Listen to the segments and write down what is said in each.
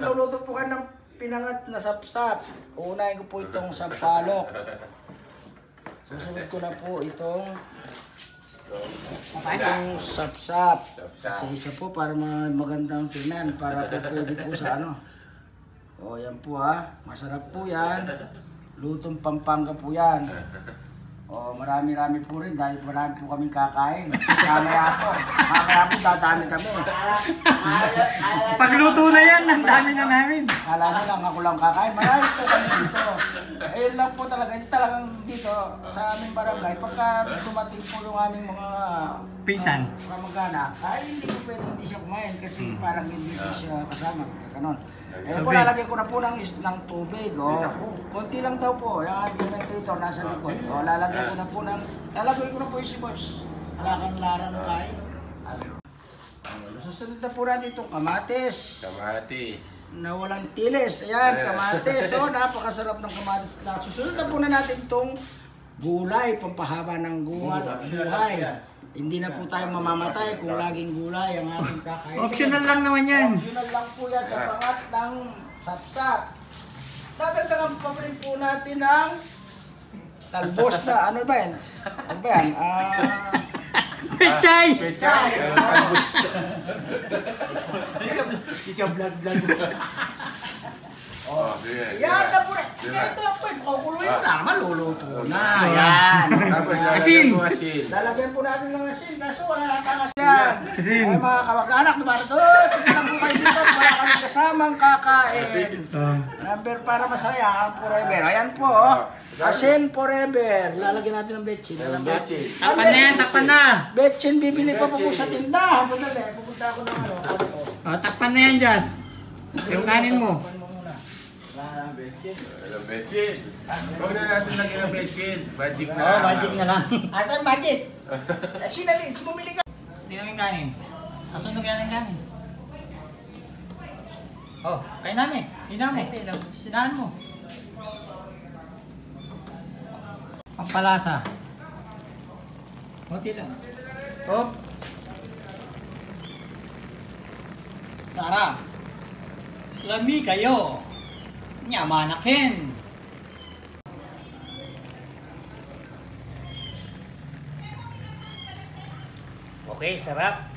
magluluto po kayo ng pinangat na sapsap. Uunahin ko po itong sampalok. Susunod ko na po itong sapsap. Kasi isa po para magandang tingnan. Para po pwede po sa ano. O yan po ha. Masarap po yan. Lutong Pampanga po yan. O marami-rami po rin dahil marami po kaming kakain. Mamaya po dadami kami. Pagluto na yan, ang dami na namin. Kala nyo lang ako lang kakain. Marami po kami dito. Ayun lang po talaga. Talagang dito sa aming barangay. Pagka dumating po yung aming mga Pinsan. Kamag-anak, ay hindi ko pwede hindi siya kumain kasi parang hindi ko siya kasama. Ganon. Ayun po, lalagyan ko na po ng tubig. Konti lang daw po. Yung argumentator nasa likod. Lalagyan ko na po yung sibos. Halakan larang kain. Susunod na po natin itong kamatis. Kamatis. Na walang tilis. Ayan, kamatis. Napakasarap ng kamatis. Susunod na po na natin itong gulay. Pampahaba ng buhay. Hindi na po tayo mamamatay kung laging gulay ang ating kakain. Optional lang naman yan. Optional lang po yan sa pangat ng sapsap. Dadagdagan pa rin po natin ng talbos na, ano ba yan? Ano ba yan? Pechay! Pechay! Talbos. Ika vlog. Yan na po rin. Ganito lang po. Kukuloy na. Maluluto na. Yan. Asin! Lalagyan po natin ng asin. Kaso wala natang asin. Asin. Ay mga kamag-anak na para doon. Tignan po kayo dito. Wala kami kasamang kakain. Number para masaya ang forever. Ayan po. Asin forever. Lalagyan natin ng betchin. Takpan na yan, takpan na. Betchin bibili pa po sa tindahan. Sandali. Pupunta ako ng ano. Takpan na yan, Jazz. Yung kanin mo. Betchin. Huwag na natin lagyan ng betchin. Magic na. Magic na lang. Atan magic. Sinalin. Bumili ka. Hindi namin kanin. Nasunog yan ang kanin. Kain namin. Hinaan mo. Pampalasa. Kunti lang. Sarap. Lami kayo. Nyamanakin. Okay, sarap.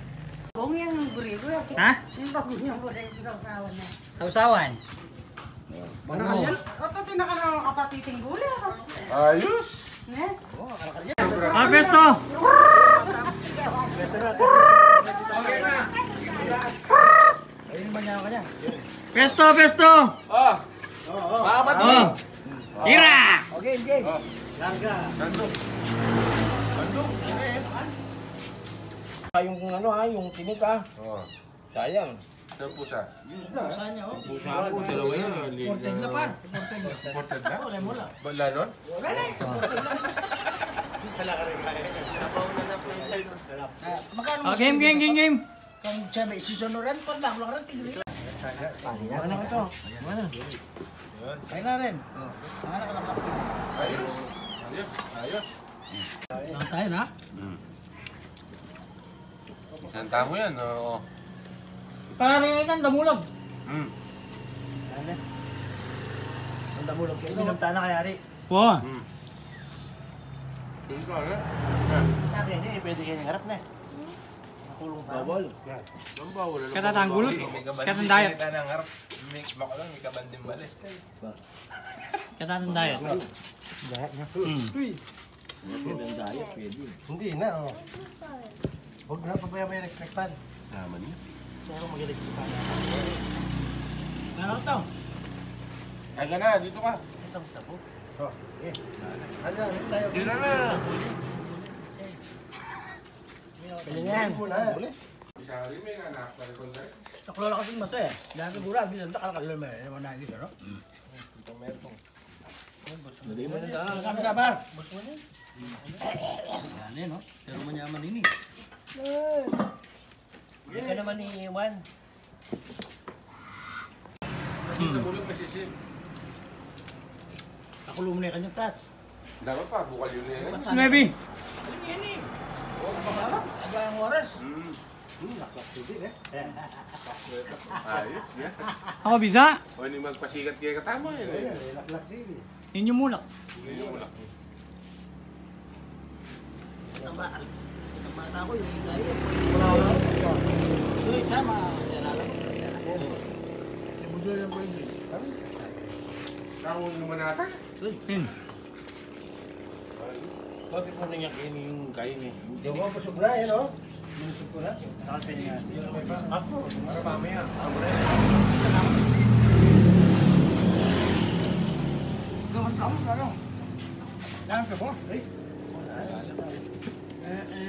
Bong yung gurigo. Ha? Yung bagong yung gurigo sausawan na. Sausawan. Bangal yan? Oto, tinaka na mga kapatiting guli. Ayos! Pesto! Ayun man niya ka niya. Pesto! Ira! Okay, game. Kandok. Yung ano yung tinik sayang. Ito pusa. Pusa niya Pusa ako, dalawa yan. Imported na pa. Imported na? Wala. Wala nun? Wala na. Game. Kung sabi, sisunuran pa na. Wala ka rin tigil. Ano na ito? Kaya na rin. Ayos. Lang tayo na. Isang tamo yan, oo. Parang damulog. Ang damulog kayo. Binamta na kaya rin. Oo. Yung ka, ha? Sa akin pwede kayo ng harap na. Nakulong pa. Bawal. Ang bawal. Katatanggulot. Katandayat. May kabandim balik. Katatandayat. Dayat niya. Uy. Dayat, pwede. Hindi na, Huwag na papaya-paya electric-pan. Naman niya. Pero mag-electric-pan. Ano ito? Ay ka na, dito ka. Itong tabo. Ano, dito tayo. Dito na. Ganyan. Isa rin may anak para concert. Nakulola kasi mato Dahil sigura, bilang takalakal may naman na dito, no? Ito meron. Hindi mo na daan. Kami ka, Bar? Bus mo niya. Yan, no? Pero manyaman ini. Hindi ka naman ni Juan. Dito bulog na sisim. Nakulo mo na yung kanyang touch. Dapat pa, bukal yun na yan. Maybe. Ano yan eh? Oo, pagkakalak. Aga ang oras. Laklak TV eh. Ayos, yan. Ako bisa. O hindi magpasikat kaya katama yun eh. Laklak TV. Inyo mulak. Hindi yung wala. Itang bata ko yung ingay. Uy, tama. Nakawin naman natin. Yun. Bakit mo nangyaki yung kain eh? Hindi ko pa sobra eh, no? Ako, para mamaya.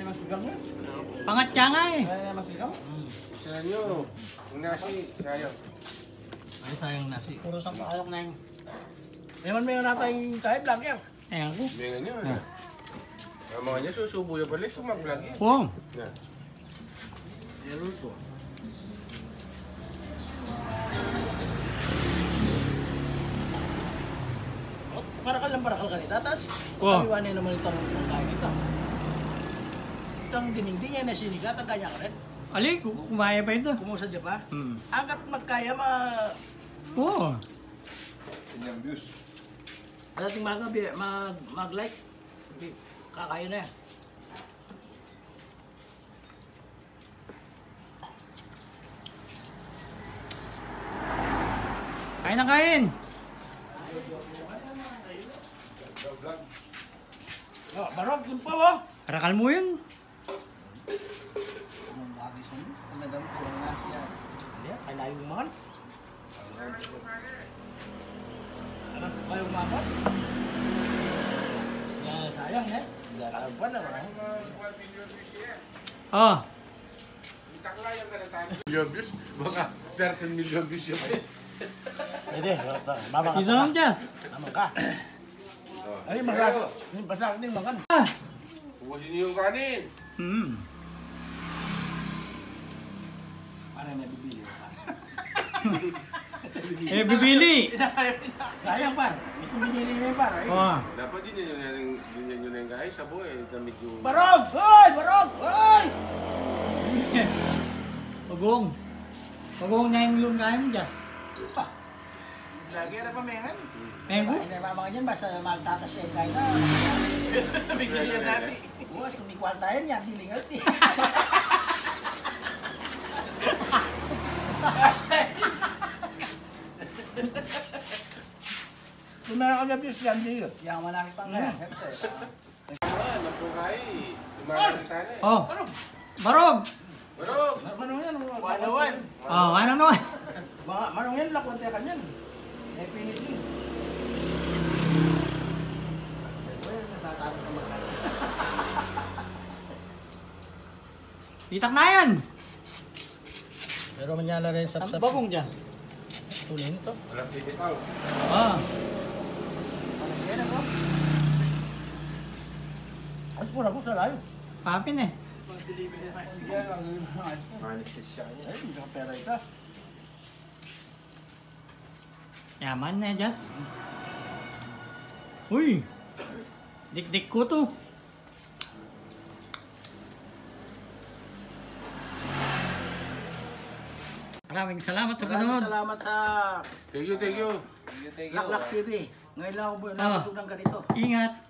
Masigang mo? Pangat siya nga eh. Masigang? Isa nyo. Yung nasi, sayang. Ay, sayang nasi. Puro sa paalok na yun. Ewan mo yung natin kahit lang yan. Ayan ko. Bingan nyo. Ang mga nyo, susubo yung pala, sumaglag yun. Oo. Yan. Meron to. Barakal ka ni tatas. Oo. Kaliwanay naman itong kain ito. Itong dinigding yan na sinigat, ang kanya ka rin. Ali, kumaya pa ito. Kumusa dyan pa. Hmm. Hanggat magkaya Oo. Inyang views. dating mag-like. Kakaya na yan. Kain na kain. Oh, barok, yun pa mo. Rakal mo yun. Anong magisan mo? Talagang kulang na siya. Hindi, kailangan yung man. Alam ko kayong maman? Sayang eh. Gagawin pa na ba? Oh. Itaklayan ka na tayo. Million views? Baka 13 million views yun. Pwede, mama ka. Isa lang, Jazz. Mama ka. Ay, magas. Basta din makan. Pupusin niyo yung kanin. Hmm. Para na bibili. Eh, bibili. Sayang pa. Ito binili mo yung par. Oh. Dapat din yun yung guys. Sabo eh, damit yung... Barog! Hoy! Barog! Hoy! Pagong. Pagong na yung lung kain mo, Jazz. Pa. Lagi na pamengan. Mengo? Ay, na mga dyan, basta magtatas siya kain na. Bigyan yung nasi. Oo, sumikwal tayo niya, dilingal ti. Kung meron ka na bis yan, diyo. Yang malaki pang kaya. Ah, napukay. Lumalang kita na eh. Oh. Barog. Barog! Manong yan, Wanawan. Oh, ano naman? Manong yan, lakunti ka niyan. Eh, pinili. Natatapos sa magkano. Titak na yan. Pero manyala rin Ang bagong dyan. Tunin to. Walang pipitaw. Ah. Sige na ko. As pura ko sa layo. Papin eh. Sige lang. Manisis siya niya. Ay, hindi ka pera ito. Yaman na, Jazz. Uy. Dik-dik ko to. Maraming salamat sa Maraming panonood. salamat sa Thank you, thank you. Laklak TV. Ngayon lang ako nabusog ng ganito. Ingat.